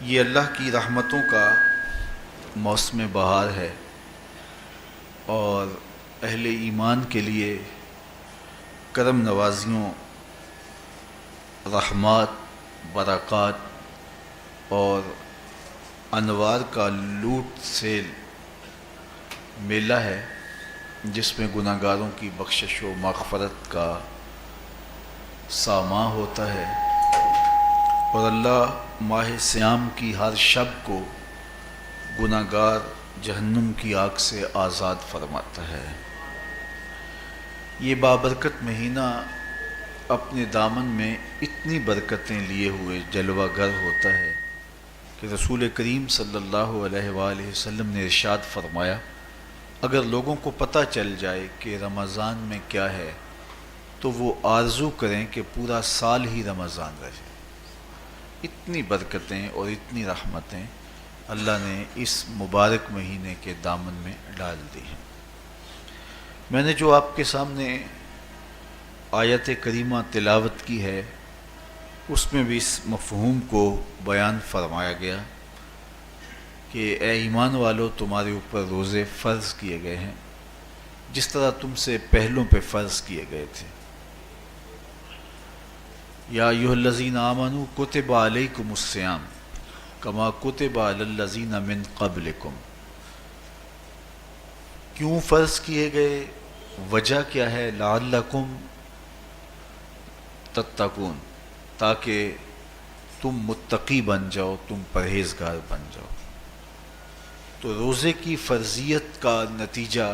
یہ اللہ کی رحمتوں کا موسم بہار ہے اور اہل ایمان کے لیے کرم نوازیوں، رحمات، برکات اور انوار کا لوٹ سیل میلہ ہے، جس میں گناہ گاروں کی بخشش و مغفرت کا ساماں ہوتا ہے اور اللہ ماہ صیام کی ہر شب کو گناہ گار جہنم کی آگ سے آزاد فرماتا ہے۔ یہ بابرکت مہینہ اپنے دامن میں اتنی برکتیں لیے ہوئے جلوہ گر ہوتا ہے کہ رسول کریم صلی اللہ علیہ وآلہ وسلم نے ارشاد فرمایا، اگر لوگوں کو پتہ چل جائے کہ رمضان میں کیا ہے تو وہ آرزو کریں کہ پورا سال ہی رمضان رہے۔ اتنی برکتیں اور اتنی رحمتیں اللہ نے اس مبارک مہینے کے دامن میں ڈال دی ہیں۔ میں نے جو آپ کے سامنے آیت کریمہ تلاوت کی ہے، اس میں بھی اس مفہوم کو بیان فرمایا گیا کہ اے ایمان والو، تمہارے اوپر روزے فرض کیے گئے ہیں جس طرح تم سے پہلوں پہ فرض کیے گئے تھے۔ یا ایھا الذین آمنوا کتب علیکم الصیام کما کتب علی الذین من قبلکم۔ کیوں فرض کیے گئے؟ وجہ کیا ہے؟ لعلکم تتقون، تاکہ تم متقی بن جاؤ، تم پرہیزگار بن جاؤ۔ تو روزے کی فرضیت کا نتیجہ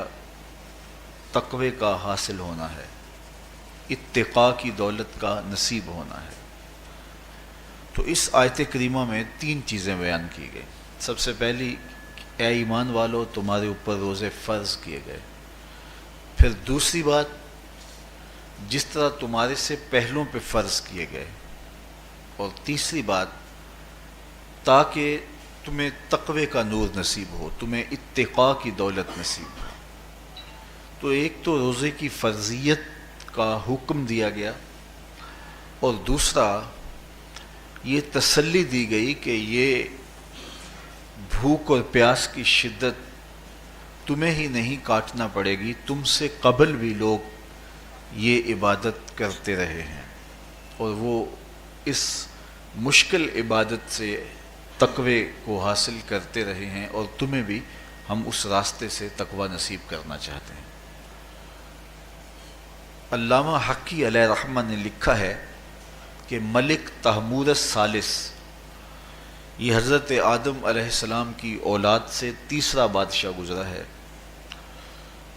تقوی کا حاصل ہونا ہے، اتقاء کی دولت کا نصیب ہونا ہے۔ تو اس آیت کریمہ میں تین چیزیں بیان کی گئی۔ سب سے پہلی، اے ایمان والو، تمہارے اوپر روزے فرض کیے گئے۔ پھر دوسری بات، جس طرح تمہارے سے پہلوں پہ فرض کیے گئے۔ اور تیسری بات، تاکہ تمہیں تقوی کا نور نصیب ہو، تمہیں اتقاء کی دولت نصیب ہو۔ تو ایک تو روزے کی فرضیت کا حکم دیا گیا، اور دوسرا یہ تسلی دی گئی کہ یہ بھوک اور پیاس کی شدت تمہیں ہی نہیں کاٹنا پڑے گی، تم سے قبل بھی لوگ یہ عبادت کرتے رہے ہیں اور وہ اس مشکل عبادت سے تقوی کو حاصل کرتے رہے ہیں، اور تمہیں بھی ہم اس راستے سے تقوی نصیب کرنا چاہتے ہیں۔ علامہ حقی علیہ رحمہ نے لکھا ہے کہ ملک تحمور الثالث، یہ حضرت آدم علیہ السلام کی اولاد سے تیسرا بادشاہ گزرا ہے،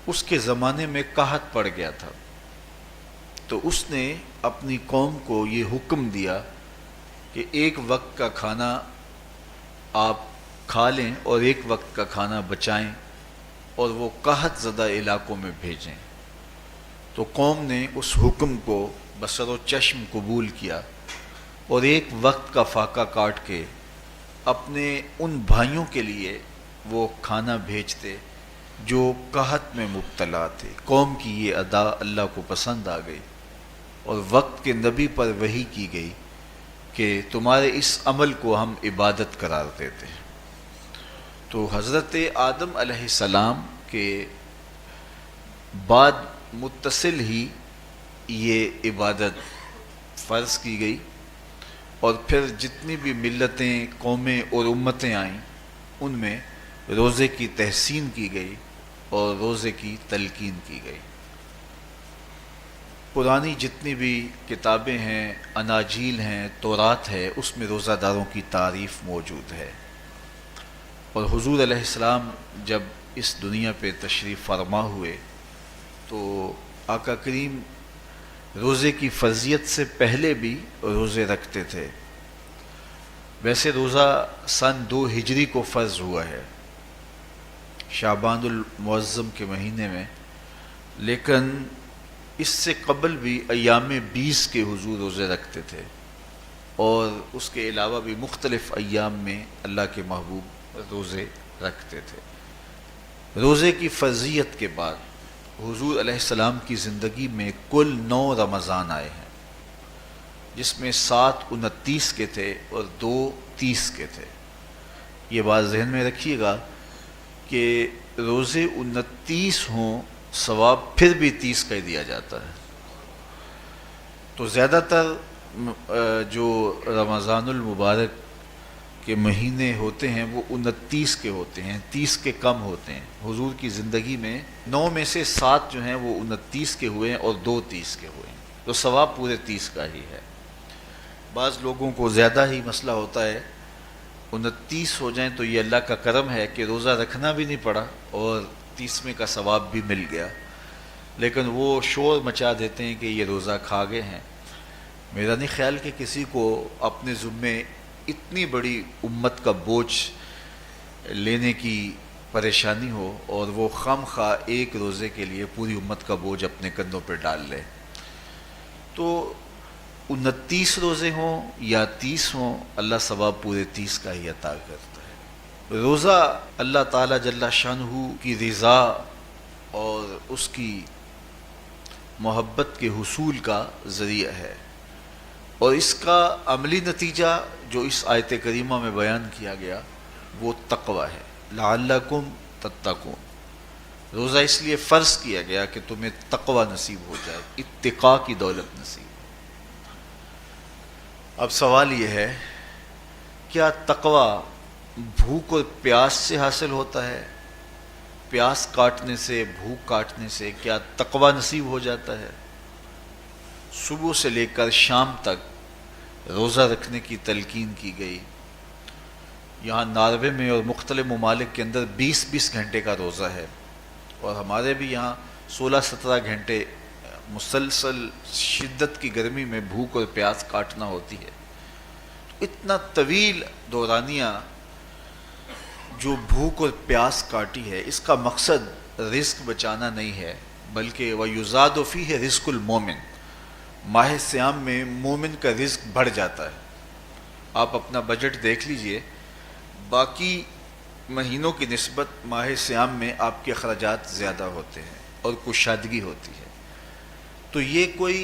اس کے زمانے میں قحط پڑ گیا تھا، تو اس نے اپنی قوم کو یہ حکم دیا کہ ایک وقت کا کھانا آپ کھا لیں اور ایک وقت کا کھانا بچائیں اور وہ قحط زدہ علاقوں میں بھیجیں۔ تو قوم نے اس حکم کو بصر و چشم قبول کیا اور ایک وقت کا فاقہ کاٹ کے اپنے ان بھائیوں کے لیے وہ کھانا بھیجتے جو قحط میں مبتلا تھے۔ قوم کی یہ ادا اللہ کو پسند آ گئی اور وقت کے نبی پر وحی کی گئی کہ تمہارے اس عمل کو ہم عبادت قرار دیتے ہیں۔ تو حضرت آدم علیہ السلام کے بعد متصل ہی یہ عبادت فرض کی گئی، اور پھر جتنی بھی ملتیں، قومیں اور امتیں آئیں، ان میں روزے کی تحسین کی گئی اور روزے کی تلقین کی گئی۔ پرانی جتنی بھی کتابیں ہیں، اناجیل ہیں، تورات ہے، اس میں روزہ داروں کی تعریف موجود ہے۔ اور حضور علیہ السلام جب اس دنیا پہ تشریف فرما ہوئے تو آقا کریم روزے کی فرضیت سے پہلے بھی روزے رکھتے تھے۔ ویسے روزہ سن 2 ہجری کو فرض ہوا ہے، شعبان المعظم کے مہینے میں، لیکن اس سے قبل بھی ایام 20 کے حضور روزے رکھتے تھے، اور اس کے علاوہ بھی مختلف ایام میں اللہ کے محبوب روزے رکھتے تھے۔ روزے کی فرضیت کے بعد حضور علیہ السلام کی زندگی میں کل 9 رمضان آئے ہیں، جس میں 7 29 کے تھے اور 2 30 کے تھے۔ یہ بات ذہن میں رکھیے گا کہ روزے 29 ہوں ثواب پھر بھی 30 کا ہی دیا جاتا ہے. تو زیادہ تر جو رمضان المبارک کے مہینے ہوتے ہیں وہ 29 کے ہوتے ہیں، 30 کے کم ہوتے ہیں. حضور کی زندگی میں 9 میں سے 7 جو ہیں وہ 29 کے ہوئے ہیں اور 2 30 کے ہوئے ہیں، تو ثواب پورے 30 کا ہی ہے. بعض لوگوں کو زیادہ ہی مسئلہ ہوتا ہے، 29 ہو جائیں تو یہ اللہ کا کرم ہے کہ روزہ رکھنا بھی نہیں پڑا اور 30ویں کا ثواب بھی مل گیا، لیکن وہ شور مچا دیتے ہیں کہ یہ روزہ کھا گئے ہیں. میرا نہیں خیال کہ کسی کو اپنے ذمے اتنی بڑی امت کا بوجھ لینے کی پریشانی ہو اور وہ خام خواہ ایک روزے کے لیے پوری امت کا بوجھ اپنے کندھوں پہ ڈال لے. تو 29 روزے ہوں یا 30 ہوں، اللہ ثواب پورے 30 کا ہی عطا کرتا ہے. روزہ اللہ تعالیٰ جل شانہ کی رضا اور اس کی محبت کے حصول کا ذریعہ ہے، اور اس کا عملی نتیجہ جو اس آیت کریمہ میں بیان کیا گیا وہ تقوی ہے. لعلکم تتقون. روزہ اس لیے فرض کیا گیا کہ تمہیں تقوی نصیب ہو جائے، اتقاء کی دولت نصیب. اب سوال یہ ہے، کیا تقوی بھوک اور پیاس سے حاصل ہوتا ہے؟ پیاس کاٹنے سے، بھوک کاٹنے سے کیا تقوی نصیب ہو جاتا ہے؟ صبح سے لے کر شام تک روزہ رکھنے کی تلقین کی گئی. یہاں ناروے میں اور مختلف ممالک کے اندر 20 گھنٹے کا روزہ ہے، اور ہمارے بھی یہاں 16-17 گھنٹے مسلسل شدت کی گرمی میں بھوک اور پیاس کاٹنا ہوتی ہے. اتنا طویل دورانیہ جو بھوک اور پیاس کاٹی ہے، اس کا مقصد رزق بچانا نہیں ہے، بلکہ وَيُزَادُ فِيهِ رِزْقُ الْمُؤْمِنِ. ماہ سیام میں مومن کا رزق بڑھ جاتا ہے. آپ اپنا بجٹ دیکھ لیجئے، باقی مہینوں کی نسبت ماہ سیام میں آپ کے اخراجات زیادہ ہوتے ہیں اور کشادگی ہوتی ہے. تو یہ کوئی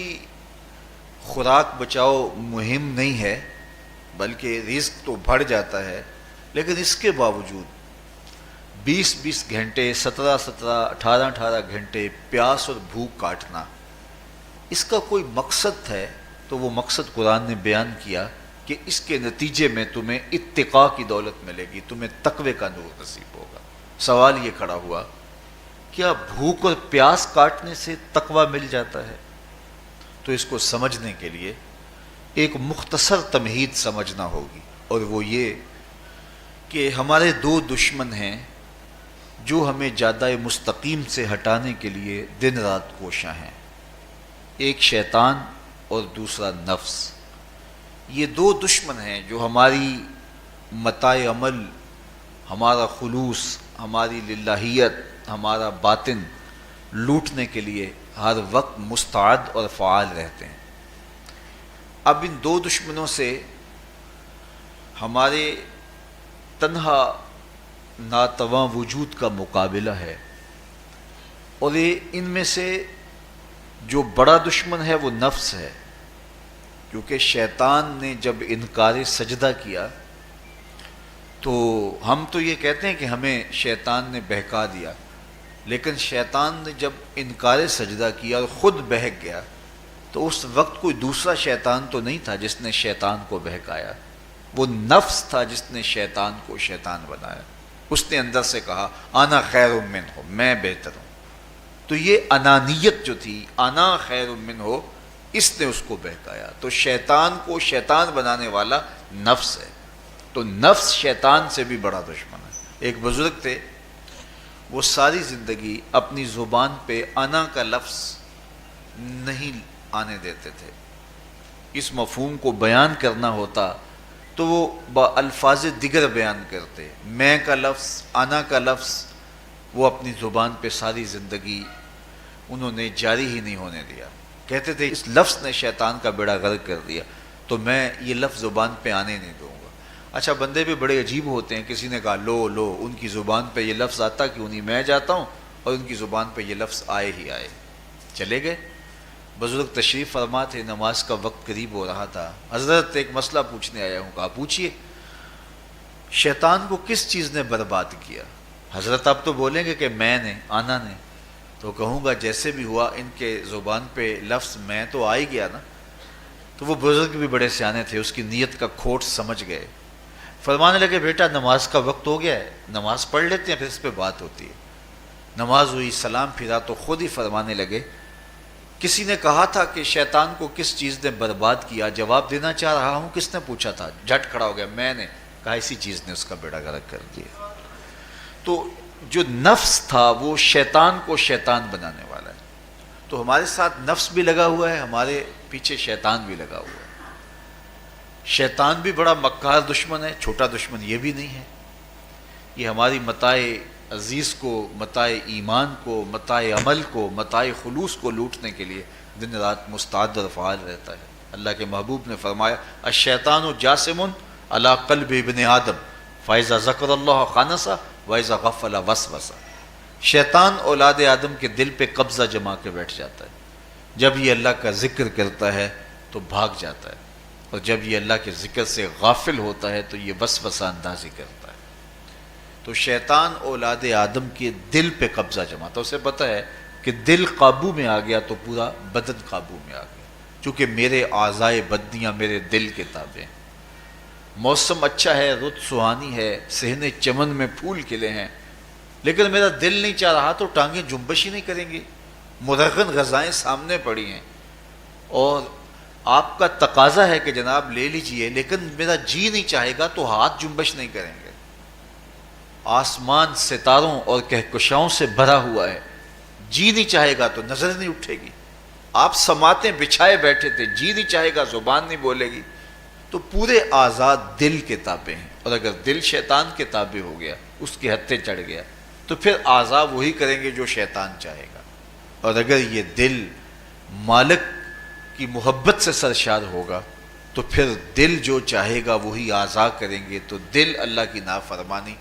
خوراک بچاؤ مہم نہیں ہے، بلکہ رزق تو بڑھ جاتا ہے، لیکن اس کے باوجود 20 گھنٹے، 17 18 گھنٹے پیاس اور بھوک کاٹنا، اس کا کوئی مقصد ہے تو وہ مقصد قرآن نے بیان کیا کہ اس کے نتیجے میں تمہیں اتقاء کی دولت ملے گی، تمہیں تقوی کا نور نصیب ہوگا. سوال یہ کھڑا ہوا، کیا بھوک اور پیاس کاٹنے سے تقوی مل جاتا ہے؟ تو اس کو سمجھنے کے لیے ایک مختصر تمہید سمجھنا ہوگی، اور وہ یہ کہ ہمارے 2 دشمن ہیں جو ہمیں جادہ مستقیم سے ہٹانے کے لیے دن رات کوشاں ہیں. ایک شیطان اور دوسرا نفس. یہ 2 دشمن ہیں جو ہماری متاع عمل، ہمارا خلوص، ہماری للہیت، ہمارا باطن لوٹنے کے لیے ہر وقت مستعد اور فعال رہتے ہیں. اب ان 2 دشمنوں سے ہمارے تنہا ناتواں وجود کا مقابلہ ہے، اور ان میں سے جو بڑا دشمن ہے وہ نفس ہے، کیونکہ شیطان نے جب انکار سجدہ کیا تو ہم تو یہ کہتے ہیں کہ ہمیں شیطان نے بہکا دیا، لیکن شیطان نے جب انکار سجدہ کیا اور خود بہک گیا تو اس وقت کوئی دوسرا شیطان تو نہیں تھا جس نے شیطان کو بہکایا، وہ نفس تھا جس نے شیطان کو شیطان بنایا. اس نے اندر سے کہا انا خیر منہ، میں بہتر ہوں. تو یہ انانیت جو تھی، انا خیر منہ، اس نے اس کو بہکایا. تو شیطان کو شیطان بنانے والا نفس ہے، تو نفس شیطان سے بھی بڑا دشمن ہے. ایک بزرگ تھے، وہ ساری زندگی اپنی زبان پہ انا کا لفظ نہیں آنے دیتے تھے. اس مفہوم کو بیان کرنا ہوتا تو وہ با الفاظ دیگر بیان کرتے. میں کا لفظ، انا کا لفظ وہ اپنی زبان پہ ساری زندگی انہوں نے جاری ہی نہیں ہونے دیا. کہتے تھے اس لفظ نے شیطان کا بیڑا غرق کر دیا، تو میں یہ لفظ زبان پہ آنے نہیں دوں گا. اچھا، بندے بھی بڑے عجیب ہوتے ہیں. کسی نے کہا لو ان کی زبان پہ یہ لفظ آتا کیوں نہیں، میں جاتا ہوں اور ان کی زبان پہ یہ لفظ آئے ہی آئے. چلے گئے. بزرگ تشریف فرما تھے، نماز کا وقت قریب ہو رہا تھا. حضرت ایک مسئلہ پوچھنے آیا ہوں. کہا پوچھیے. شیطان کو کس چیز نے برباد کیا؟ حضرت آپ تو بولیں گے کہ میں نے، آنا نے، تو کہوں گا جیسے بھی ہوا ان کے زبان پہ لفظ میں تو آ ہی گیا نا. تو وہ بزرگ بھی بڑے سیانے تھے، اس کی نیت کا کھوٹ سمجھ گئے. فرمانے لگے بیٹا نماز کا وقت ہو گیا ہے، نماز پڑھ لیتے ہیں پھر اس پہ بات ہوتی ہے. نماز ہوئی، سلام پھرا تو خود ہی فرمانے لگے کسی نے کہا تھا کہ شیطان کو کس چیز نے برباد کیا، جواب دینا چاہ رہا ہوں کس نے پوچھا تھا، جھٹ کھڑا ہو گیا میں نے. کہا اسی چیز نے اس کا بیڑا غرق کر دیا. تو جو نفس تھا وہ شیطان کو شیطان بنانے والا ہے. تو ہمارے ساتھ نفس بھی لگا ہوا ہے، ہمارے پیچھے شیطان بھی لگا ہوا ہے. شیطان بھی بڑا مکار دشمن ہے، چھوٹا دشمن یہ بھی نہیں ہے. یہ ہماری متاع عزیز کو، متاع ایمان کو، متاع عمل کو، متاع خلوص کو لوٹنے کے لیے دن رات مستعد اور فعال رہتا ہے. اللہ کے محبوب نے فرمایا الشیطان جاسم علی قلب ابن آدم فاذا ذکر اللہ خانسا واذا غفل وسوسا. شیطان اولاد آدم کے دل پہ قبضہ جما کے بیٹھ جاتا ہے. جب یہ اللہ کا ذکر کرتا ہے تو بھاگ جاتا ہے، اور جب یہ اللہ کے ذکر سے غافل ہوتا ہے تو یہ وسوسہ اندازی کرتا ہے. تو شیطان اولاد آدم کے دل پہ قبضہ جماتا ہے. اسے پتہ ہے کہ دل قابو میں آ گیا تو پورا بدن قابو میں آ گیا، چونکہ میرے اعضائے بدنیاں میرے دل کے تابع ہیں. موسم اچھا ہے، رت سہانی ہے، صحن چمن میں پھول کھلے ہیں، لیکن میرا دل نہیں چاہ رہا تو ٹانگیں جنبش ہی نہیں کریں گی. مرغن غذائیں سامنے پڑی ہیں اور آپ کا تقاضا ہے کہ جناب لے لیجئے، لیکن میرا جی نہیں چاہے گا تو ہاتھ جنبش نہیں کریں گے. آسمان ستاروں اور کہکشاؤں سے بھرا ہوا ہے، جی نہیں چاہے گا تو نظر نہیں اٹھے گی. آپ سماعتیں بچھائے بیٹھے تھے، جی نہیں چاہے گا زبان نہیں بولے گی. تو پورے آزاد دل کے تابع ہیں، اور اگر دل شیطان کے تابع ہو گیا، اس کے ہتھے چڑھ گیا، تو پھر اعضاء وہی کریں گے جو شیطان چاہے گا. اور اگر یہ دل مالک کی محبت سے سرشار ہوگا تو پھر دل جو چاہے گا وہی اعضاء کریں گے. تو دل اللہ کی نافرمانی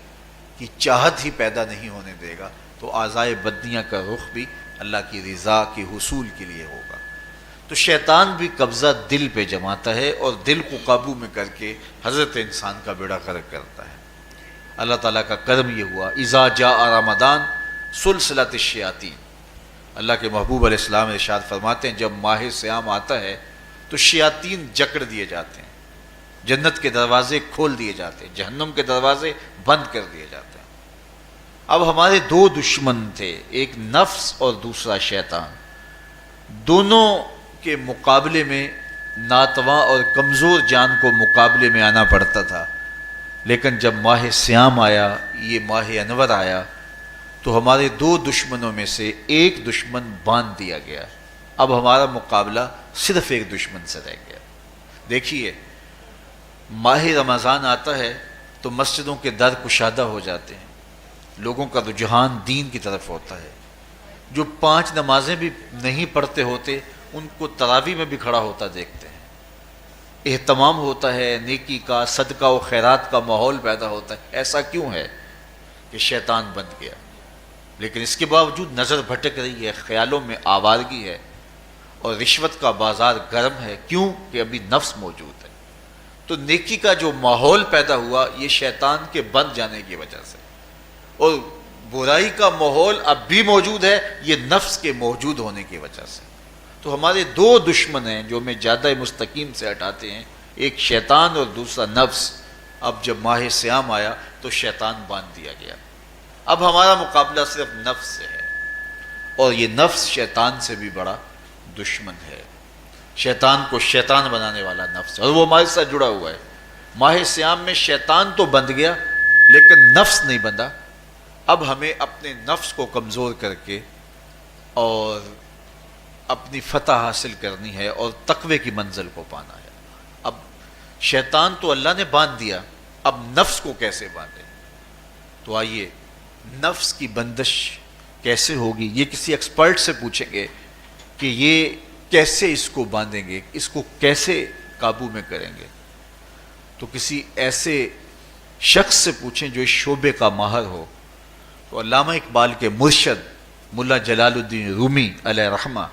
کی چاہت ہی پیدا نہیں ہونے دے گا، تو اعضائے بدنیاں کا رخ بھی اللہ کی رضا کے حصول کے لیے ہوگا. تو شیطان بھی قبضہ دل پہ جماتا ہے اور دل کو قابو میں کر کے حضرت انسان کا بیڑا غرق کرتا ہے. اللہ تعالیٰ کا کرم یہ ہوا اذا جاء رمضان سلسلۃ الشیاطین. اللہ کے محبوب علیہ السلام ارشاد فرماتے ہیں جب ماہ صیام آتا ہے تو شیاطین جکڑ دیے جاتے ہیں، جنت کے دروازے کھول دیے جاتے ہیں، جہنم کے دروازے بند کر دیے جاتے ہیں. اب ہمارے دو دشمن تھے، ایک نفس اور دوسرا شیطان. دونوں کے مقابلے میں ناتواں اور کمزور جان کو مقابلے میں آنا پڑتا تھا. لیکن جب ماہ صیام آیا، یہ ماہ انور آیا، تو ہمارے دو دشمنوں میں سے ایک دشمن باندھ دیا گیا. اب ہمارا مقابلہ صرف ایک دشمن سے رہ گیا. دیکھیے ماہ رمضان آتا ہے تو مسجدوں کے در کشادہ ہو جاتے ہیں، لوگوں کا رجحان دین کی طرف ہوتا ہے. جو 5 نمازیں بھی نہیں پڑھتے ہوتے ان کو تراویح میں بھی کھڑا ہوتا دیکھتے ہیں. اہتمام ہوتا ہے، نیکی کا، صدقہ و خیرات کا ماحول پیدا ہوتا ہے. ایسا کیوں ہے کہ شیطان بند گیا؟ لیکن اس کے باوجود نظر بھٹک رہی ہے، خیالوں میں آوارگی ہے، اور رشوت کا بازار گرم ہے. کیوں؟ کہ ابھی نفس موجود ہے. تو نیکی کا جو ماحول پیدا ہوا یہ شیطان کے بند جانے کی وجہ سے، اور برائی کا ماحول اب بھی موجود ہے یہ نفس کے موجود ہونے کی وجہ سے. تو ہمارے دو دشمن ہیں جو ہمیں جادہ مستقیم سے ہٹاتے ہیں، ایک شیطان اور دوسرا نفس. اب جب ماہ صیام آیا تو شیطان باندھ دیا گیا. اب ہمارا مقابلہ صرف نفس سے ہے، اور یہ نفس شیطان سے بھی بڑا دشمن ہے. شیطان کو شیطان بنانے والا نفس ہے، اور وہ ہمارے ساتھ جڑا ہوا ہے. ماہ صیام میں شیطان تو بند گیا لیکن نفس نہیں بندھا. اب ہمیں اپنے نفس کو کمزور کر کے اور اپنی فتح حاصل کرنی ہے اور تقوی کی منزل کو پانا ہے. اب شیطان تو اللہ نے باندھ دیا، اب نفس کو کیسے باندھے؟ تو آئیے نفس کی بندش کیسے ہوگی یہ کسی ایکسپرٹ سے پوچھیں گے کہ یہ کیسے اس کو باندھیں گے، اس کو کیسے قابو میں کریں گے. تو کسی ایسے شخص سے پوچھیں جو اس شعبے کا ماہر ہو. تو علامہ اقبال کے مرشد ملا جلال الدین رومی علیہ رحمہ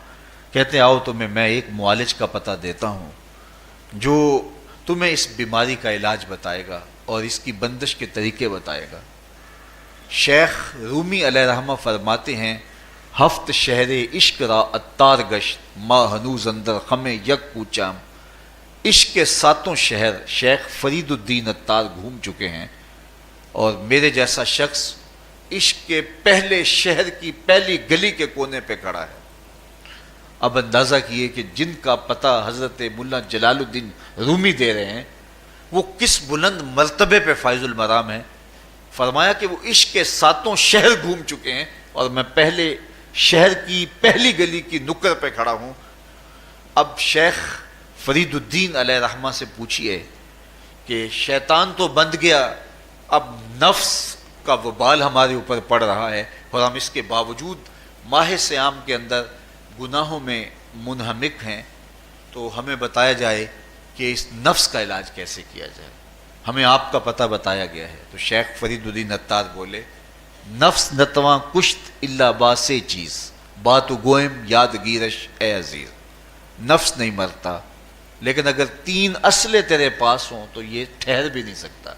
کہتے ہیں آؤ تمہیں میں ایک معالج کا پتہ دیتا ہوں جو تمہیں اس بیماری کا علاج بتائے گا. اور اس کی بندش کے طریقے بتائے گا۔ شیخ رومی علیہ رحمہ فرماتے ہیں ہفت شہر عشق را اتار گشت ما ہنوز اندر خم یک کوچام۔ عشق کے 7 شہر شیخ فرید الدین اتار گھوم چکے ہیں، اور میرے جیسا شخص عشق کے پہلے شہر کی پہلی گلی کے کونے پہ کھڑا ہے۔ اب اندازہ کیے کہ جن کا پتہ حضرت ملا جلال الدین رومی دے رہے ہیں وہ کس بلند مرتبے پہ فائز المرام ہے۔ فرمایا کہ وہ عشق کے 7 شہر گھوم چکے ہیں اور میں پہلے شہر کی پہلی گلی کی نکر پہ کھڑا ہوں۔ اب شیخ فرید الدین علیہ رحمہ سے پوچھئے کہ شیطان تو بند گیا، اب نفس کا وبال ہمارے اوپر پڑ رہا ہے اور ہم اس کے باوجود ماہ صیام کے اندر گناہوں میں منہمک ہیں، تو ہمیں بتایا جائے کہ اس نفس کا علاج کیسے کیا جائے، ہمیں آپ کا پتہ بتایا گیا ہے۔ تو شیخ فرید الدین اتار بولے نفس نتواں کشت اللہ باسے چیز بات گوئم یاد گیرش اے عزیز۔ نفس نہیں مرتا، لیکن اگر 3 اسلحے تیرے پاس ہوں تو یہ ٹھہر بھی نہیں سکتا۔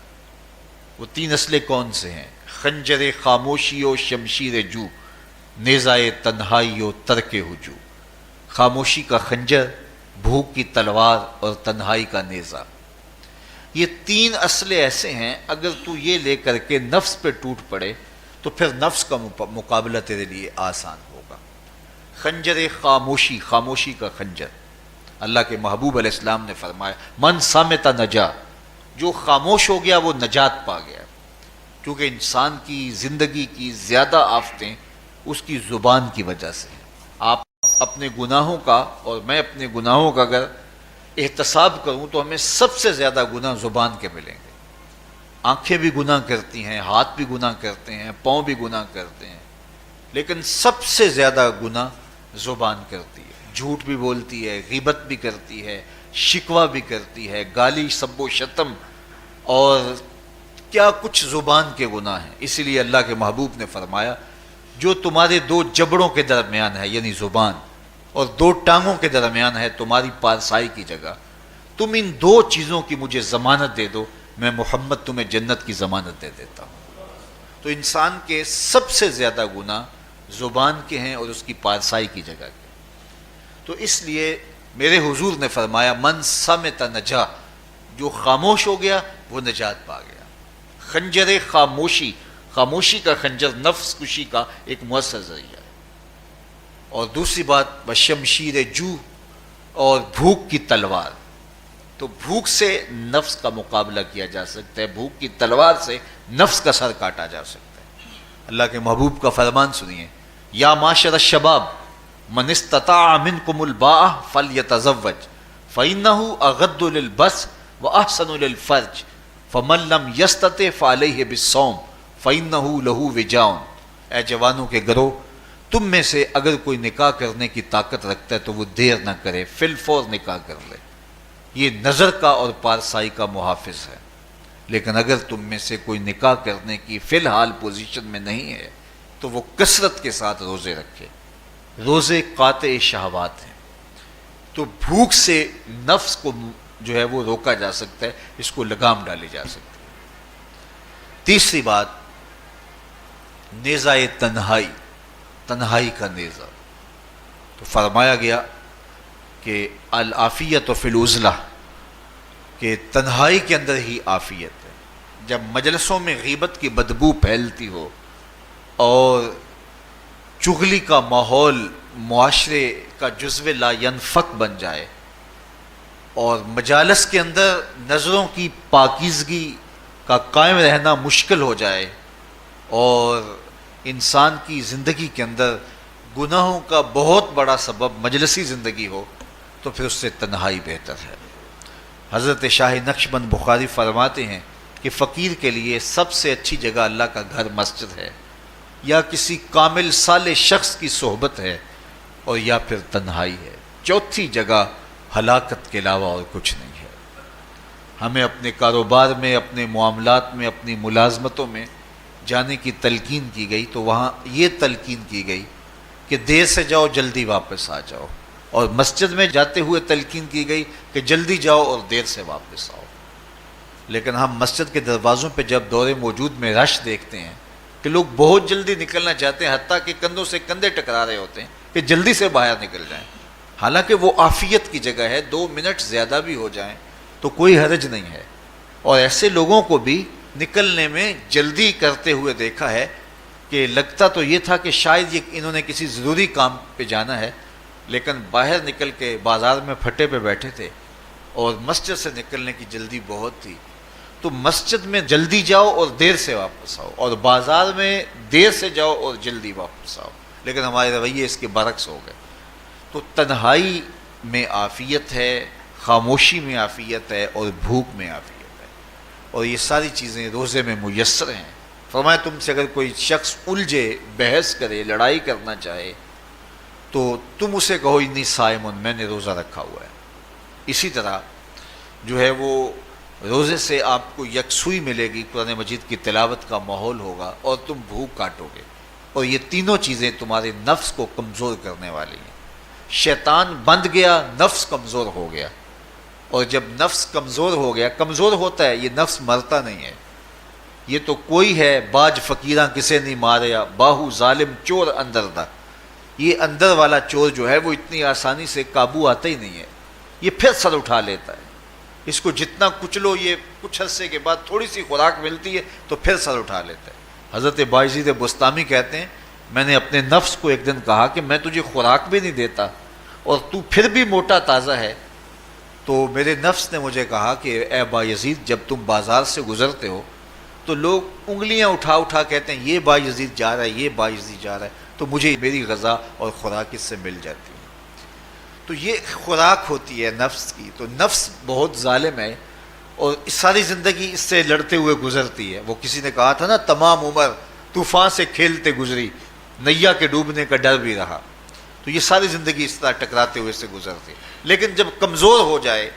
وہ 3 اسلحے کون سے ہیں؟ خنجر خاموشی و شمشیر جو، نیزائے تنہائی و ترک ہجو۔ خاموشی کا خنجر، بھوک کی تلوار اور تنہائی کا نیزہ، یہ 3 اسلحے ایسے ہیں اگر تو یہ لے کر کے نفس پہ ٹوٹ پڑے تو پھر نفس کا مقابلہ تیرے لیے آسان ہوگا۔ خنجر خاموشی، خاموشی کا خنجر، اللہ کے محبوب علیہ السلام نے فرمایا من صامت نجا، جو خاموش ہو گیا وہ نجات پا گیا، کیونکہ انسان کی زندگی کی زیادہ آفتیں اس کی زبان کی وجہ سے ہیں۔ آپ اپنے گناہوں کا اور میں اپنے گناہوں کا اگر احتساب کروں تو ہمیں سب سے زیادہ گناہ زبان کے ملیں گے۔ آنکھیں بھی گناہ کرتی ہیں، ہاتھ بھی گناہ کرتے ہیں، پاؤں بھی گناہ کرتے ہیں، لیکن سب سے زیادہ گناہ زبان کرتی ہے۔ جھوٹ بھی بولتی ہے، غیبت بھی کرتی ہے، شکوہ بھی کرتی ہے، گالی سب و شتم اور کیا کچھ زبان کے گناہ ہیں۔ اسی لیے اللہ کے محبوب نے فرمایا جو تمہارے 2 جبڑوں کے درمیان ہے یعنی زبان اور 2 ٹانگوں کے درمیان ہے تمہاری پارسائی کی جگہ، تم ان 2 چیزوں کی مجھے ضمانت دے دو، میں محمد تمہیں جنت کی ضمانت دے دیتا ہوں۔ تو انسان کے سب سے زیادہ گناہ زبان کے ہیں اور اس کی پارسائی کی جگہ کے۔ تو اس لیے میرے حضور نے فرمایا من صامت نجا، جو خاموش ہو گیا وہ نجات پا گیا۔ خنجر خاموشی، خاموشی کا خنجر نفس کشی کا ایک مؤثر ذریعہ ہے۔ اور دوسری بات بشمشیر جو، اور بھوک کی تلوار، تو بھوک سے نفس کا مقابلہ کیا جا سکتا ہے، بھوک کی تلوار سے نفس کا سر کاٹا جا سکتا ہے۔ اللہ کے محبوب کا فرمان سنیے یا معاشر الشباب من استطاع منکم الباء فلیتزوج فإنہ اغض للبصر واحسن للفرج فمن لم یستطع فعلیہ بالصوم فإنہ لہ وجاء۔ اے جوانوں کے گروہ، تم میں سے اگر کوئی نکاح کرنے کی طاقت رکھتا ہے تو وہ دیر نہ کرے، فی الفور نکاح کر لے، یہ نظر کا اور پارسائی کا محافظ ہے۔ لیکن اگر تم میں سے کوئی نکاح کرنے کی فی الحال پوزیشن میں نہیں ہے تو وہ کثرت کے ساتھ روزے رکھے۔ روزے قاطع شہوات ہیں، تو بھوک سے نفس کو جو ہے وہ روکا جا سکتا ہے، اس کو لگام ڈالی جا سکتی ہے۔ تیسری بات نیزہ تنہائی، تنہائی کا نیزہ، تو فرمایا گیا کہ العافیت فی العزلہ، کہ تنہائی کے اندر ہی عافیت ہے۔ جب مجلسوں میں غیبت کی بدبو پھیلتی ہو اور چغلی کا ماحول معاشرے کا جزو لا ینفک بن جائے اور مجالس کے اندر نظروں کی پاکیزگی کا قائم رہنا مشکل ہو جائے اور انسان کی زندگی کے اندر گناہوں کا بہت بڑا سبب مجلسی زندگی ہو تو پھر اس سے تنہائی بہتر ہے۔ حضرت شاہ نقشبند بخاری فرماتے ہیں کہ فقیر کے لیے سب سے اچھی جگہ اللہ کا گھر مسجد ہے، یا کسی کامل صالح شخص کی صحبت ہے، اور یا پھر تنہائی ہے۔ چوتھی جگہ ہلاکت کے علاوہ اور کچھ نہیں ہے۔ ہمیں اپنے کاروبار میں، اپنے معاملات میں، اپنی ملازمتوں میں جانے کی تلقین کی گئی تو وہاں یہ تلقین کی گئی کہ دیر سے جاؤ جلدی واپس آ جاؤ، اور مسجد میں جاتے ہوئے تلقین کی گئی کہ جلدی جاؤ اور دیر سے واپس آؤ۔ لیکن ہم مسجد کے دروازوں پہ جب دور موجود میں رش دیکھتے ہیں کہ لوگ بہت جلدی نکلنا چاہتے ہیں، حتیٰ کہ کندھوں سے کندھے ٹکرا رہے ہوتے ہیں کہ جلدی سے باہر نکل جائیں، حالانکہ وہ عافیت کی جگہ ہے، 2 منٹ زیادہ بھی ہو جائیں تو کوئی حرج نہیں ہے۔ اور ایسے لوگوں کو بھی نکلنے میں جلدی کرتے ہوئے دیکھا ہے کہ لگتا تو یہ تھا کہ شاید انہوں نے کسی ضروری کام پہ جانا ہے، لیکن باہر نکل کے بازار میں پھٹے پہ بیٹھے تھے اور مسجد سے نکلنے کی جلدی بہت تھی۔ تو مسجد میں جلدی جاؤ اور دیر سے واپس آؤ، اور بازار میں دیر سے جاؤ اور جلدی واپس آؤ، لیکن ہمارے رویے اس کے برعکس ہو گئے۔ تو تنہائی میں عافیت ہے، خاموشی میں عافیت ہے، اور بھوک میں عافیت ہے، اور یہ ساری چیزیں روزے میں میسر ہیں۔ فرمایا تم سے اگر کوئی شخص الجھے، بحث کرے، لڑائی کرنا چاہے تو تم اسے کہو انی صائم، میں نے روزہ رکھا ہوا ہے۔ اسی طرح جو ہے وہ روزے سے آپ کو یکسوئی ملے گی، قرآن مجید کی تلاوت کا ماحول ہوگا، اور تم بھوک کاٹو گے، اور یہ تینوں چیزیں تمہارے نفس کو کمزور کرنے والی ہیں۔ شیطان بند گیا، نفس کمزور ہو گیا، اور جب نفس کمزور ہو گیا، کمزور ہوتا ہے، یہ نفس مرتا نہیں ہے۔ یہ تو کوئی ہے باج فقیراں کسے نہیں ماریا، باہو ظالم چور اندر دا، یہ اندر والا چور جو ہے وہ اتنی آسانی سے قابو آتا ہی نہیں ہے، یہ پھر سر اٹھا لیتا ہے۔ اس کو جتنا کچلو، یہ کچھ عرصے کے بعد تھوڑی سی خوراک ملتی ہے تو پھر سر اٹھا لیتا ہے۔ حضرت بایزید بستامی کہتے ہیں میں نے اپنے نفس کو ایک دن کہا کہ میں تجھے خوراک بھی نہیں دیتا اور تو پھر بھی موٹا تازہ ہے، تو میرے نفس نے مجھے کہا کہ اے بایزید جب تم بازار سے گزرتے ہو تو لوگ انگلیاں اٹھا اٹھا کہتے ہیں یہ بایزید جا رہا ہے، یہ بایزید جا رہا ہے، تو مجھے میری غذا اور خوراک اس سے مل جاتی ہے۔ تو یہ خوراک ہوتی ہے نفس کی۔ تو نفس بہت ظالم ہے، اور ساری زندگی اس سے لڑتے ہوئے گزرتی ہے۔ وہ کسی نے کہا تھا نا تمام عمر طوفان سے کھیلتے گزری، نیا کے ڈوبنے کا ڈر بھی رہا۔ تو یہ ساری زندگی اس طرح ٹکراتے ہوئے سے گزرتی ہے، لیکن جب کمزور ہو جائے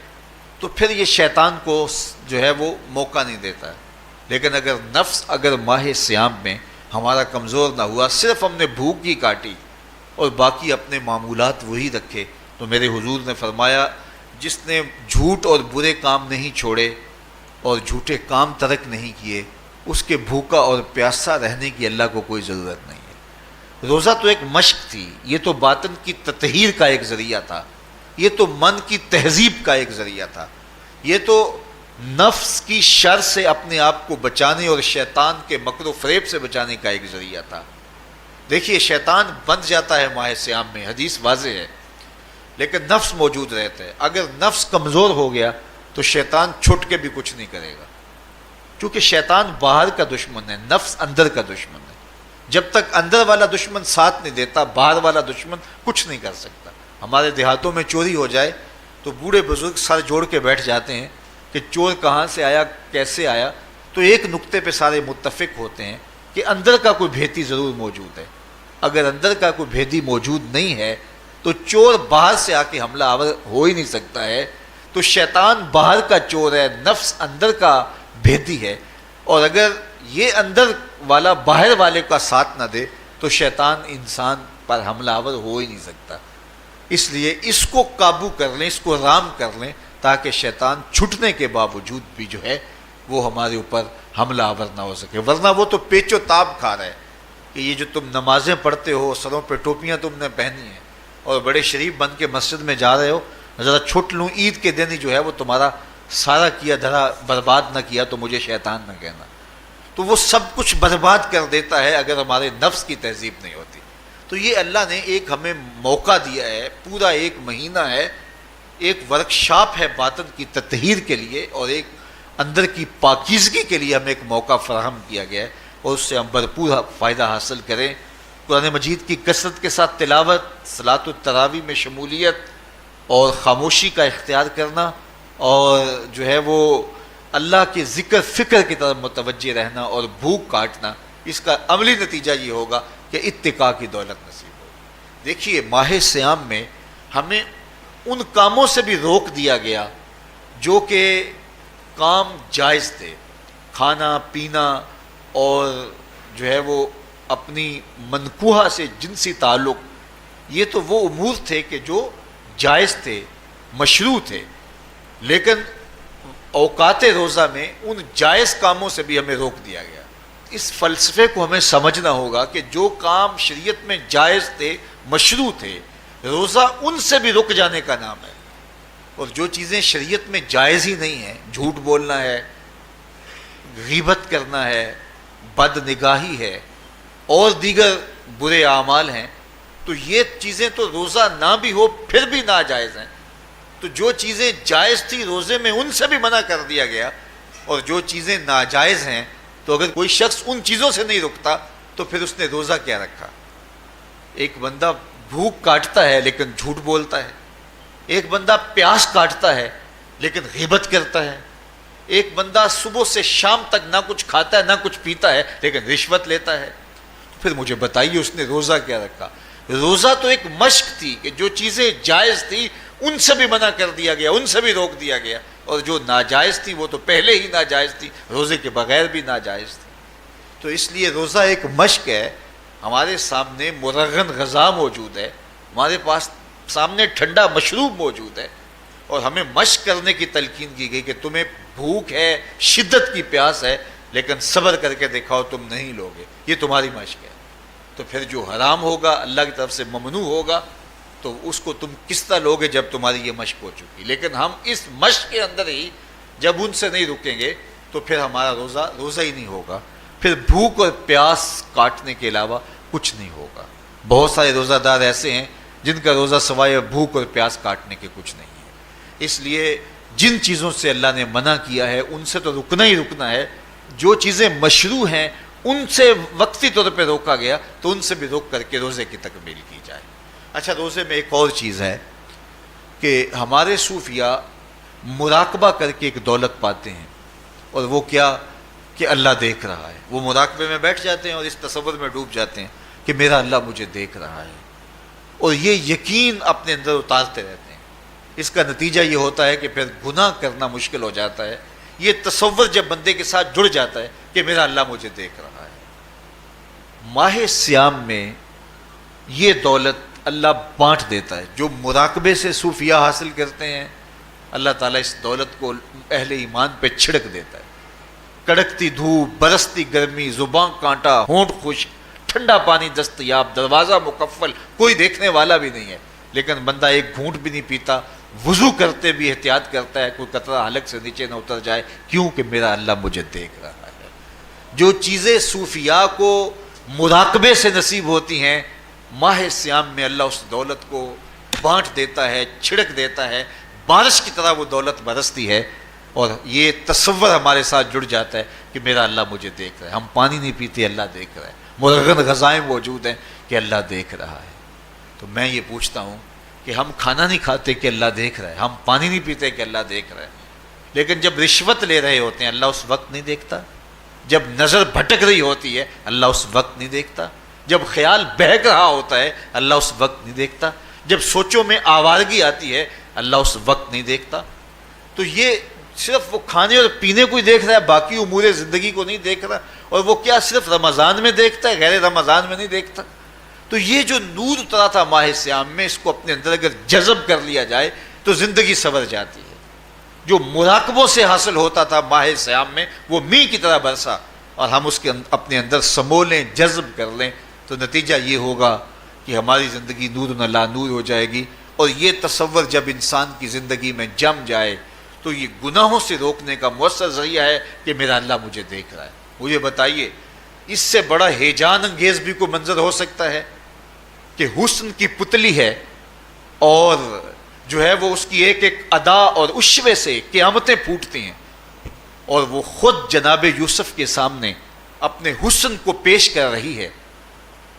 تو پھر یہ شیطان کو جو ہے وہ موقع نہیں دیتا ہے۔ لیکن اگر نفس اگر ماہ صیام میں ہمارا کمزور نہ ہوا، صرف ہم نے بھوک ہی کاٹی اور باقی اپنے معمولات وہی رکھے، تو میرے حضور نے فرمایا جس نے جھوٹ اور برے کام نہیں چھوڑے اور جھوٹے کام ترک نہیں کیے، اس کے بھوکا اور پیاسا رہنے کی اللہ کو کوئی ضرورت نہیں ہے۔ روزہ تو ایک مشق تھی، یہ تو باطن کی تطہیر کا ایک ذریعہ تھا، یہ تو من کی تہذیب کا ایک ذریعہ تھا، یہ تو نفس کی شر سے اپنے آپ کو بچانے اور شیطان کے مکر و فریب سے بچانے کا ایک ذریعہ تھا۔ دیکھیے شیطان بند جاتا ہے ماہ صیام میں، حدیث واضح ہے، لیکن نفس موجود رہتا ہے۔ اگر نفس کمزور ہو گیا تو شیطان چھٹ کے بھی کچھ نہیں کرے گا، کیونکہ شیطان باہر کا دشمن ہے، نفس اندر کا دشمن ہے۔ جب تک اندر والا دشمن ساتھ نہیں دیتا، باہر والا دشمن کچھ نہیں کر سکتا۔ ہمارے دیہاتوں میں چوری ہو جائے تو بوڑھے بزرگ سر جوڑ کے بیٹھ جاتے ہیں کہ چور کہاں سے آیا، کیسے آیا، تو ایک نقطے پہ سارے متفق ہوتے ہیں کہ اندر کا کوئی بھیتی ضرور موجود ہے۔ اگر اندر کا کوئی بھیتی موجود نہیں ہے تو چور باہر سے آ کے حملہ آور ہو ہی نہیں سکتا ہے۔ تو شیطان باہر کا چور ہے، نفس اندر کا بھیتی ہے، اور اگر یہ اندر والا باہر والے کا ساتھ نہ دے تو شیطان انسان پر حملہ آور ہو ہی نہیں سکتا۔ اس لیے اس کو قابو کر لیں، اس کو رام کر لیں، تاکہ شیطان چھٹنے کے باوجود بھی جو ہے وہ ہمارے اوپر حملہ آور نہ ہو سکے۔ ورنہ وہ تو پیچ و تاب کھا رہا ہے کہ یہ جو تم نمازیں پڑھتے ہو، سروں پہ ٹوپیاں تم نے پہنی ہیں اور بڑے شریف بن کے مسجد میں جا رہے ہو، ذرا چھٹ لوں عید کے دن ہی جو ہے وہ تمہارا سارا کیا دھرا برباد نہ کیا تو مجھے شیطان نہ کہنا۔ تو وہ سب کچھ برباد کر دیتا ہے اگر ہمارے نفس کی تہذیب نہیں ہوتی۔ تو یہ اللہ نے ایک ہمیں موقع دیا ہے، پورا 1 مہینہ ہے، ایک ورکشاپ ہے باطن کی تطہیر کے لیے، اور ایک اندر کی پاکیزگی کے لیے ہمیں ایک موقع فراہم کیا گیا ہے، اور اس سے ہم بھرپور فائدہ حاصل کریں۔ قرآن مجید کی کثرت کے ساتھ تلاوت، صلاۃ التراویح میں شمولیت، اور خاموشی کا اختیار کرنا، اور جو ہے وہ اللہ کے ذکر فکر کی طرف متوجہ رہنا اور بھوک کاٹنا، اس کا عملی نتیجہ یہ ہوگا کہ اتقاء کی دولت نصیب ہوگی۔ دیکھیے ماہ صیام میں ہمیں ان کاموں سے بھی روک دیا گیا جو کہ کام جائز تھے، کھانا پینا اور جو ہے وہ اپنی منکوحہ سے جنسی تعلق، یہ تو وہ امور تھے کہ جو جائز تھے، مشروع تھے، لیکن اوقات روزہ میں ان جائز کاموں سے بھی ہمیں روک دیا گیا۔ اس فلسفے کو ہمیں سمجھنا ہوگا کہ جو کام شریعت میں جائز تھے، مشروع تھے، روزہ ان سے بھی رک جانے کا نام ہے۔ اور جو چیزیں شریعت میں جائز ہی نہیں ہیں، جھوٹ بولنا ہے، غیبت کرنا ہے، بد نگاہی ہے اور دیگر برے اعمال ہیں، تو یہ چیزیں تو روزہ نہ بھی ہو پھر بھی ناجائز ہیں۔ تو جو چیزیں جائز تھی روزے میں ان سے بھی منع کر دیا گیا، اور جو چیزیں ناجائز ہیں تو اگر کوئی شخص ان چیزوں سے نہیں رکتا تو پھر اس نے روزہ کیا رکھا؟ ایک بندہ بھوک کاٹتا ہے لیکن جھوٹ بولتا ہے، ایک بندہ پیاس کاٹتا ہے لیکن غیبت کرتا ہے، ایک بندہ صبح سے شام تک نہ کچھ کھاتا ہے نہ کچھ پیتا ہے لیکن رشوت لیتا ہے۔ پھر مجھے بتائیے اس نے روزہ کیا رکھا؟ روزہ تو ایک مشق تھی کہ جو چیزیں جائز تھی ان سے بھی منع کر دیا گیا، ان سے بھی روک دیا گیا، اور جو ناجائز تھی وہ تو پہلے ہی ناجائز تھی، روزے کے بغیر بھی ناجائز تھی۔ تو اس لیے روزہ ایک مشق ہے۔ ہمارے سامنے مرغن غذا موجود ہے، ہمارے پاس سامنے ٹھنڈا مشروب موجود ہے، اور ہمیں مشق کرنے کی تلقین کی گئی کہ تمہیں بھوک ہے، شدت کی پیاس ہے، لیکن صبر کر کے دکھاؤ تم نہیں لوگے، یہ تمہاری مشق ہے۔ تو پھر جو حرام ہوگا، اللہ کی طرف سے ممنوع ہوگا، تو اس کو تم کس طرح لوگے جب تمہاری یہ مشق ہو چکی؟ لیکن ہم اس مشق کے اندر ہی جب ان سے نہیں رکیں گے تو پھر ہمارا روزہ ہی نہیں ہوگا، پھر بھوک اور پیاس کاٹنے کے علاوہ کچھ نہیں ہوگا۔ بہت سارے روزہ دار ایسے ہیں جن کا روزہ سوائے بھوک اور پیاس کاٹنے کے کچھ نہیں ہے۔ اس لیے جن چیزوں سے اللہ نے منع کیا ہے ان سے تو رکنا ہی رکنا ہے۔ جو چیزیں مشروع ہیں ان سے وقتی طور پہ روکا گیا تو ان سے بھی روک کر کے روزے کی تکمیل کی جائے۔ اچھا، روزے میں ایک اور چیز ہے کہ ہمارے صوفیاء مراقبہ کر کے ایک دولت پاتے ہیں، اور وہ کیا کہ اللہ دیکھ رہا ہے۔ وہ مراقبے میں بیٹھ جاتے ہیں اور اس تصور میں ڈوب جاتے ہیں کہ میرا اللہ مجھے دیکھ رہا ہے، اور یہ یقین اپنے اندر اتارتے رہتے ہیں۔ اس کا نتیجہ یہ ہوتا ہے کہ پھر گناہ کرنا مشکل ہو جاتا ہے۔ یہ تصور جب بندے کے ساتھ جڑ جاتا ہے کہ میرا اللہ مجھے دیکھ رہا ہے۔ ماہ سیام میں یہ دولت اللہ بانٹ دیتا ہے۔ جو مراقبے سے صوفیاء حاصل کرتے ہیں، اللہ تعالیٰ اس دولت کو اہل ایمان پہ چھڑک دیتا ہے۔ کڑکتی دھوپ، برستی گرمی، زبان کانٹا، ہونٹ خشک، ٹھنڈا پانی دستیاب، دروازہ مقفل، کوئی دیکھنے والا بھی نہیں ہے، لیکن بندہ ایک گھونٹ بھی نہیں پیتا، وضو کرتے بھی احتیاط کرتا ہے کوئی قطرہ حلق سے نیچے نہ اتر جائے، کیوں کہ میرا اللہ مجھے دیکھ رہا ہے۔ جو چیزیں صوفیاء کو مراقبے سے نصیب ہوتی ہیں، ماہ سیام میں اللہ اس دولت کو بانٹ دیتا ہے، چھڑک دیتا ہے، بارش کی طرح وہ دولت برستی ہے، اور یہ تصور ہمارے ساتھ جڑ جاتا ہے کہ میرا اللہ مجھے دیکھ رہا ہے۔ ہم پانی نہیں پیتے، اللہ دیکھ رہا ہے، مرغن غذائیں موجود ہیں کہ اللہ دیکھ رہا ہے۔ تو میں یہ پوچھتا ہوں کہ ہم کھانا نہیں کھاتے کہ اللہ دیکھ رہا ہے، ہم پانی نہیں پیتے کہ اللہ دیکھ رہا ہے، لیکن جب رشوت لے رہے ہوتے ہیں اللہ اس وقت نہیں دیکھتا؟ جب نظر بھٹک رہی ہوتی ہے اللہ اس وقت نہیں دیکھتا؟ جب خیال بہک رہا ہوتا ہے اللہ اس وقت نہیں دیکھتا؟ جب سوچوں میں آوارگی آتی ہے اللہ اس وقت نہیں دیکھتا؟ تو یہ صرف وہ کھانے اور پینے کو ہی دیکھ رہا ہے، باقی امور زندگی کو نہیں دیکھ رہا، اور وہ کیا صرف رمضان میں دیکھتا ہے، غیر رمضان میں نہیں دیکھتا؟ تو یہ جو نور اترا تھا ماہ سیام میں، اس کو اپنے اندر اگر جذب کر لیا جائے تو زندگی سنور جاتی ہے۔ جو مراقبوں سے حاصل ہوتا تھا ماہ سیام میں، وہ میںہ کی طرح برسا، اور ہم اس کے اپنے اندر سمولیں، جذب کر لیں، تو نتیجہ یہ ہوگا کہ ہماری زندگی نور نہ لا نور ہو جائے گی۔ اور یہ تصور جب انسان کی زندگی میں جم جائے تو یہ گناہوں سے روکنے کا مؤثر ذریعہ ہے کہ میرا اللہ مجھے دیکھ رہا ہے۔ مجھے بتائیے اس سے بڑا ہیجان انگیز بھی کوئی منظر ہو سکتا ہے کہ حسن کی پتلی ہے، اور جو ہے وہ اس کی ایک ایک ادا اور اشوے سے قیامتیں پھوٹتی ہیں، اور وہ خود جناب یوسف کے سامنے اپنے حسن کو پیش کر رہی ہے،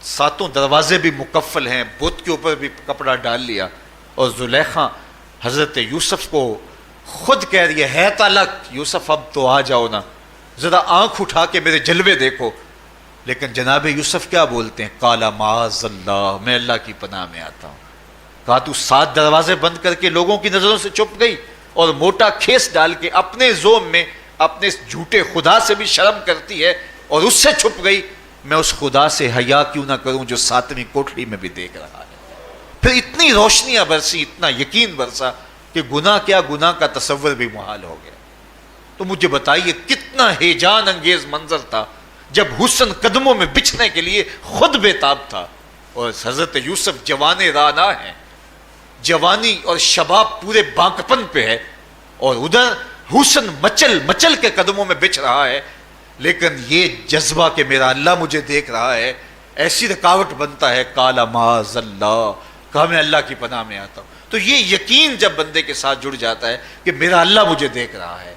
ساتوں دروازے بھی مکفل ہیں، بت کے اوپر بھی کپڑا ڈال لیا، اور زلیخا حضرت یوسف کو خود کہہ رہی ہے تالک یوسف اب تو آ جاؤ نا، ذرا آنکھ اٹھا کے میرے جلوے دیکھو۔ لیکن جناب یوسف کیا بولتے ہیں؟ قال معاذ اللہ، میں اللہ کی پناہ میں آتا ہوں۔ کہا تو 7 دروازے بند کر کے لوگوں کی نظروں سے چھپ گئی، اور موٹا کھیس ڈال کے اپنے زوم میں اپنے اس جھوٹے خدا سے بھی شرم کرتی ہے اور اس سے چھپ گئی، میں اس خدا سے حیا کیوں نہ کروں جو 7ویں کوٹھڑی میں بھی دیکھ رہا ہے۔ پھر اتنی روشنیاں برسی، اتنا یقین برسا کہ گناہ کیا، گناہ کا تصور بھی محال ہو گیا۔ تو مجھے بتائیے کتنا ہیجان انگیز منظر تھا جب حسن قدموں میں بچھنے کے لیے خود بےتاب تھا، اور حضرت یوسف جوان رانا ہیں، جوانی اور شباب پورے بانکپن پہ ہے، اور ادھر حسن مچل مچل کے قدموں میں بچھ رہا ہے، لیکن یہ جذبہ کہ میرا اللہ مجھے دیکھ رہا ہے ایسی رکاوٹ بنتا ہے، قال معاذ اللہ، کہا میں اللہ کی پناہ میں آتا ہوں۔ تو یہ یقین جب بندے کے ساتھ جڑ جاتا ہے کہ میرا اللہ مجھے دیکھ رہا ہے،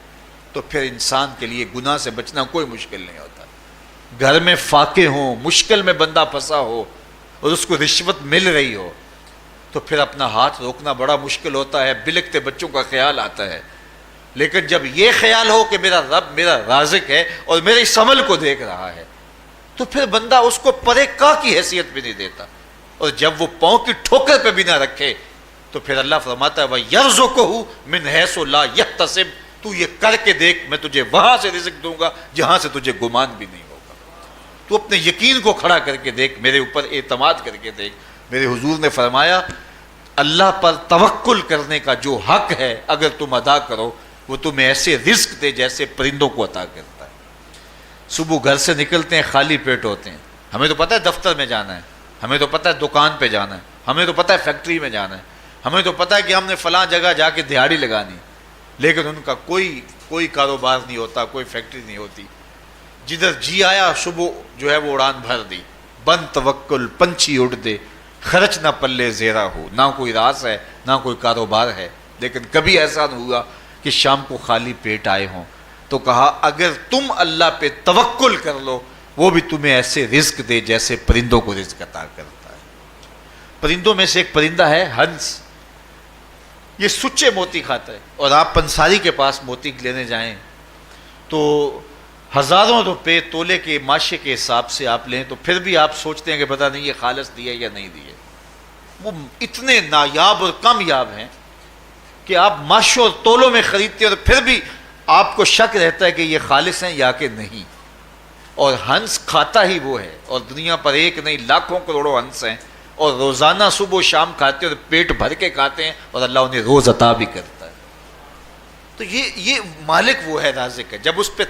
تو پھر انسان کے لیے گناہ سے بچنا کوئی مشکل نہیں ہوتا۔ گھر میں فاقے ہوں، مشکل میں بندہ پھنسا ہو اور اس کو رشوت مل رہی ہو، تو پھر اپنا ہاتھ روکنا بڑا مشکل ہوتا ہے، بلکتے بچوں کا خیال آتا ہے۔ لیکن جب یہ خیال ہو کہ میرا رب میرا رازق ہے اور میرے اس عمل کو دیکھ رہا ہے، تو پھر بندہ اس کو پرے کا کی حیثیت بھی نہیں دیتا، اور جب وہ پاؤں کی ٹھوکر پہ بھی نہ رکھے تو پھر اللہ فرماتا ہے وَيَرْزُقْهُ مِنْ حَيْثُ لَا يَحْتَسِبُ، تو یہ کر کے دیکھ میں تجھے وہاں سے رزق دوں گا جہاں سے تجھے گمان بھی نہیں ہوگا۔ تو اپنے یقین کو کھڑا کر کے دیکھ، میرے اوپر اعتماد کر کے دیکھ۔ میرے حضور نے فرمایا اللہ پر توکل کرنے کا جو حق ہے اگر تم ادا کرو، وہ تمہیں ایسے رزق دے جیسے پرندوں کو عطا کرتا ہے۔ صبح گھر سے نکلتے ہیں خالی پیٹ ہوتے ہیں، ہمیں تو پتہ ہے دفتر میں جانا ہے، ہمیں تو پتہ ہے دکان پہ جانا ہے، ہمیں تو پتہ ہے فیکٹری میں جانا ہے، ہمیں تو پتہ ہے کہ ہم نے فلاں جگہ جا کے دہاڑی لگانی، لیکن ان کا کوئی کاروبار نہیں ہوتا، کوئی فیکٹری نہیں ہوتی۔ جدھر جی آیا صبح جو ہے وہ اڑان بھر دی، بند توکل پنچھی اڑ دے، خرچ نہ پلے زیرہ ہو، نہ کوئی راز ہے نہ کوئی کاروبار ہے، لیکن کبھی ایسا نہ ہوا کہ شام کو خالی پیٹ آئے ہوں۔ تو کہا اگر تم اللہ پہ توکل کر لو، وہ بھی تمہیں ایسے رزق دے جیسے پرندوں کو رزق عطا کرتا ہے۔ پرندوں میں سے ایک پرندہ ہے ہنس، یہ سچے موتی کھاتا ہے، اور آپ پنساری کے پاس موتی لینے جائیں تو ہزاروں روپے تولے کے ماشے کے حساب سے آپ لیں تو پھر بھی آپ سوچتے ہیں کہ پتہ نہیں یہ خالص دیے یا نہیں دیے۔ وہ اتنے نایاب اور کامیاب ہیں کہ آپ ماشوں اور تولوں میں خریدتے ہیں اور پھر بھی آپ کو شک رہتا ہے کہ یہ خالص ہیں یا کہ نہیں۔ اور ہنس کھاتا ہی وہ ہے، اور دنیا پر ایک نہیں لاکھوں کروڑوں ہنس ہیں، اور روزانہ صبح و شام کھاتے ہیں اور پیٹ بھر کے کھاتے ہیں، اور اللہ انہیں روز عطا بھی کرتا ہے۔ تو یہ مالک وہ ہے، رازق ہے۔ جب اس پہ